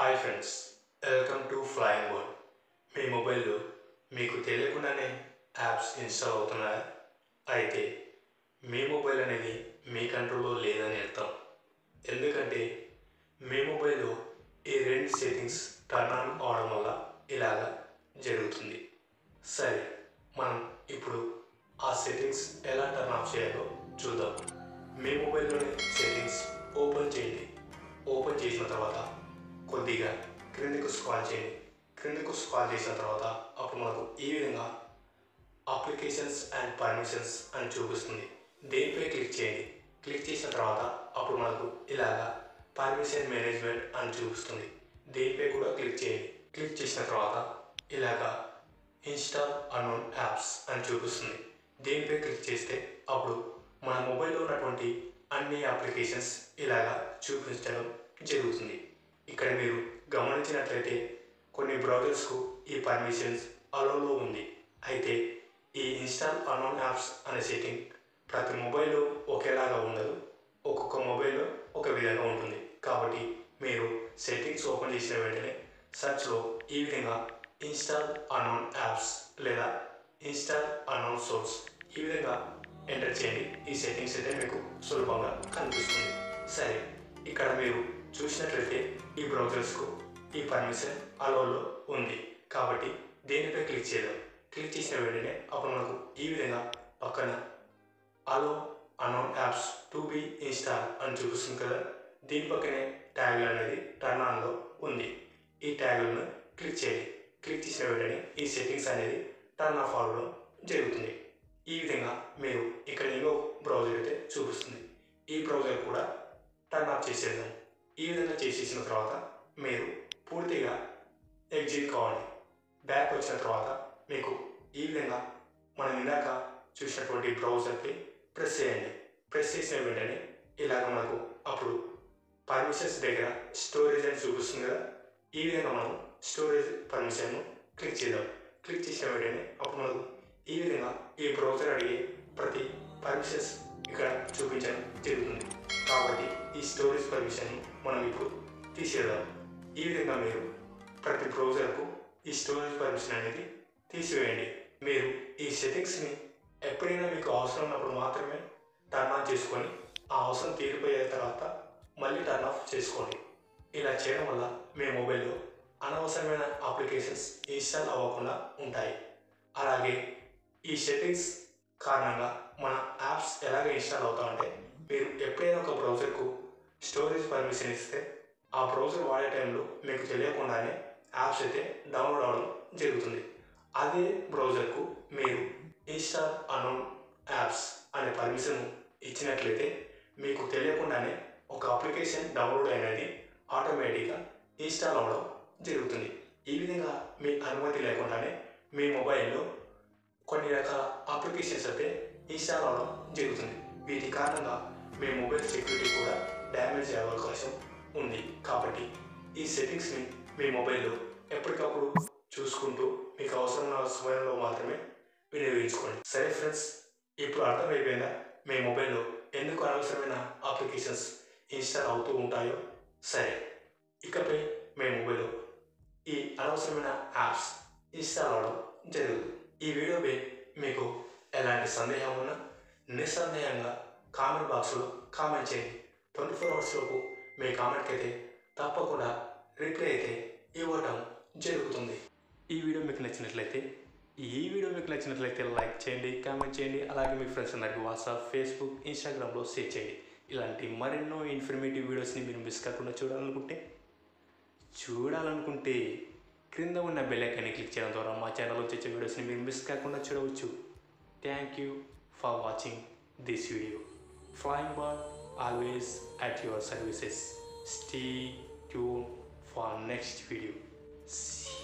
Hi friends, welcome to flying world. మీ మొబైల్లో మీకు తెలియకుండానే యాప్స్ ఇన్స్టాల్ అవుతున్నాయా? అయితే మీ మొబైల్ అనేది మీ కంట్రోల్లో లేదని అర్థం. ఎందుకంటే మీ మొబైల్లో ఈ రెండు సెట్టింగ్స్ టర్న్ ఆన్ అవడం వల్ల ఇలాగా జరుగుతుంది. సరే, మనం ఇప్పుడు ఆ సెట్టింగ్స్ ఎలా టర్న్ ఆఫ్ చేయాలో చూద్దాం. మీ మొబైల్లోని సెట్టింగ్స్ ఓపెన్ చేయండి. ఓపెన్ చేసిన తర్వాత కొద్దిగా క్రిందికి స్క్రాల్ చేయండి. క్రిందికి స్క్రాల్ చేసిన తర్వాత అప్పుడు మనకు ఈ విధంగా అప్లికేషన్స్ అండ్ పర్మిషన్స్ అని చూపిస్తుంది. దేనిపై క్లిక్ చేయండి. క్లిక్ చేసిన తర్వాత అప్పుడు మనకు ఇలాగా పర్మిషన్ మేనేజ్మెంట్ అని చూపిస్తుంది. దేనిపై కూడా క్లిక్ చేయండి. క్లిక్ చేసిన తర్వాత ఇలాగా ఇన్స్టాల్ అన్నోన్ యాప్స్ అని చూపిస్తుంది. దేనిపై క్లిక్ చేస్తే అప్పుడు మన మొబైల్లో ఉన్నటువంటి అన్ని అప్లికేషన్స్ ఇలాగా చూపించడం జరుగుతుంది. ఇక్కడ మీరు గమనించినట్లయితే కొన్ని బ్రౌజర్స్కు ఈ పర్మిషన్స్ అలోలో ఉంది. అయితే ఈ ఇన్స్టాల్ అన్నోన్ యాప్స్ అనే సెట్టింగ్ ప్రతి మొబైల్లో ఒకేలాగా ఉండదు. ఒక్కొక్క మొబైల్లో ఒక విధంగా ఉంటుంది. కాబట్టి మీరు సెట్టింగ్స్ ఓపెన్ చేసిన వెంటనే సర్చ్లో ఈ విధంగా ఇన్స్టాల్ అన్నోన్ యాప్స్ లేదా ఇన్స్టాల్ అన్నోన్ సోర్స్ ఈ విధంగా ఎంటర్ చేయండి. ఈ సెట్టింగ్స్ అయితే మీకు సులభంగా కనిపిస్తుంది. సరే, ఇక్కడ మీరు చూసినట్లయితే ఈ బ్రౌజర్స్కు ఈ పర్మిషన్ అలోలో ఉంది. కాబట్టి దేనిపై క్లిక్ చేద్దాం. క్లిక్ చేసిన వెంటనే అప్పుడు మనకు ఈ విధంగా పక్కన allow unknown apps to be install అని చూపిస్తుంది కదా. దీని పక్కనే ట్యాగ్ అనేది టర్న్ ఆన్లో ఉంది. ఈ ట్యాగ్లను క్లిక్ చేయండి. క్లిక్ చేసిన వెంటనే ఈ సెట్టింగ్స్ అనేది టర్న్ ఆఫ్ అవ్వడం జరుగుతుంది. ఈ విధంగా మీరు ఇక్కడ ఇంకో బ్రౌజర్ అయితే చూపిస్తుంది. ఈ బ్రౌజర్ కూడా టర్న్ ఆఫ్ చేసేద్దాం. ఈ విధంగా చేసేసిన తర్వాత మీరు పూర్తిగా ఎగ్జిట్ కావాలి. బ్యాక్ వచ్చిన తర్వాత మీకు ఈ విధంగా మనం ఇందాక చూసినటువంటి బ్రౌజర్కి ప్రెస్ చేయండి. ప్రెస్ చేసిన వెంటనే ఇలాగ మనకు అప్పుడు పర్మిషన్స్ దగ్గర స్టోరేజ్ అని చూపిస్తుంది కదా. ఈ విధంగా మనం స్టోరేజ్ పర్మిషన్ను క్లిక్ చేద్దాం. క్లిక్ చేసిన వెంటనే అప్పుడు మనకు ఈ విధంగా ఈ బ్రౌజర్ అడిగే ప్రతి పర్మిషన్స్ ఇక్కడ చూపించడం జరుగుతుంది. కాబట్టి ఈ స్టోరేజ్ పర్మిషన్ మనం ఇప్పుడు తీసేద్దాం. ఈ విధంగా మీరు ప్రతి బ్రౌజర్కు ఈ స్టోరేజ్ పర్మిషన్ అనేది తీసివేయండి. మీరు ఈ సెట్టింగ్స్ని ఎప్పుడైనా మీకు అవసరం ఉన్నప్పుడు మాత్రమే టర్న్ ఆన్ చేసుకొని ఆ అవసరం తీరిపోయే తర్వాత మళ్ళీ టర్న్ ఆఫ్ చేసుకోండి. ఇలా చేయడం వల్ల మీ మొబైల్లో అనవసరమైన అప్లికేషన్స్ ఇన్స్టాల్ అవ్వకుండా ఉంటాయి. అలాగే ఈ సెట్టింగ్స్ కారణంగా మన యాప్స్ ఎలాగ ఇన్స్టాల్ అవుతామంటే మీరు ఎప్పుడైనా ఒక బ్రౌజర్కు స్టోరేజ్ పర్మిషన్ ఇస్తే ఆ బ్రౌజర్ వాడే టైంలో మీకు తెలియకుండానే యాప్స్ అయితే డౌన్లోడ్ అవ్వడం జరుగుతుంది. అదే బ్రౌజర్కు మీరు ఇన్స్టాల్ అన్నోన్ యాప్స్ అనే పర్మిషన్ ఇచ్చినట్లయితే మీకు తెలియకుండానే ఒక అప్లికేషన్ డౌన్లోడ్ అనేది ఆటోమేటిక్గా ఇన్స్టాల్ అవ్వడం జరుగుతుంది. ఈ విధంగా మీ అనుమతి లేకుండానే మీ మొబైల్లో కొన్ని రకాల అప్లికేషన్స్ అయితే ఇన్స్టాల్ అవ్వడం జరుగుతుంది. వీటి కారణంగా మీ మొబైల్ సెక్యూరిటీ కూడా డ్యామేజ్ అయ్యే అవకాశం ఉంది. కాబట్టి ఈ సెట్టింగ్స్ని మీ మొబైల్లో ఎప్పటికప్పుడు చూసుకుంటూ మీకు అవసరమైన సమయంలో మాత్రమే వినియోగించుకోండి. సరే ఫ్రెండ్స్, ఇప్పుడు అర్థమైపోయిందా మీ మొబైల్లో ఎందుకు అనవసరమైన అప్లికేషన్స్ ఇన్స్టాల్ అవుతూ ఉంటాయో? సరే, ఇకపై మీ మొబైల్లో ఈ అనవసరమైన యాప్స్ ఇన్స్టాల్ అవ్వడం జరగదు. ఈ వీడియోపై మీకు ఎలాంటి సందేహం ఉన్నా నిస్సందేహంగా కామెంట్ బాక్స్లో కామెంట్ చేయండి. 24 hours లోపు మీ కామెంట్కి అయితే తప్పకుండా రిప్లై అయితే ఇవ్వడం జరుగుతుంది. ఈ వీడియో మీకు నచ్చినట్లయితే లైక్ చేయండి, కామెంట్ చేయండి. అలాగే మీ ఫ్రెండ్స్ అందరికీ వాట్సాప్, ఫేస్బుక్, ఇన్స్టాగ్రామ్లో షేర్ చేయండి. ఇలాంటి మరెన్నో ఇన్ఫర్మేటివ్ వీడియోస్ని మీరు మిస్ కాకుండా చూడాలనుకుంటే క్రింద ఉన్న బెల్ ఐకాన్ని క్లిక్ చేయడం ద్వారా మా ఛానల్లో వచ్చే వీడియోస్ని మీరు మిస్ కాకుండా చూడవచ్చు. Thank you for watching this video. Flying Bird always at your services. Stay tuned for next video. See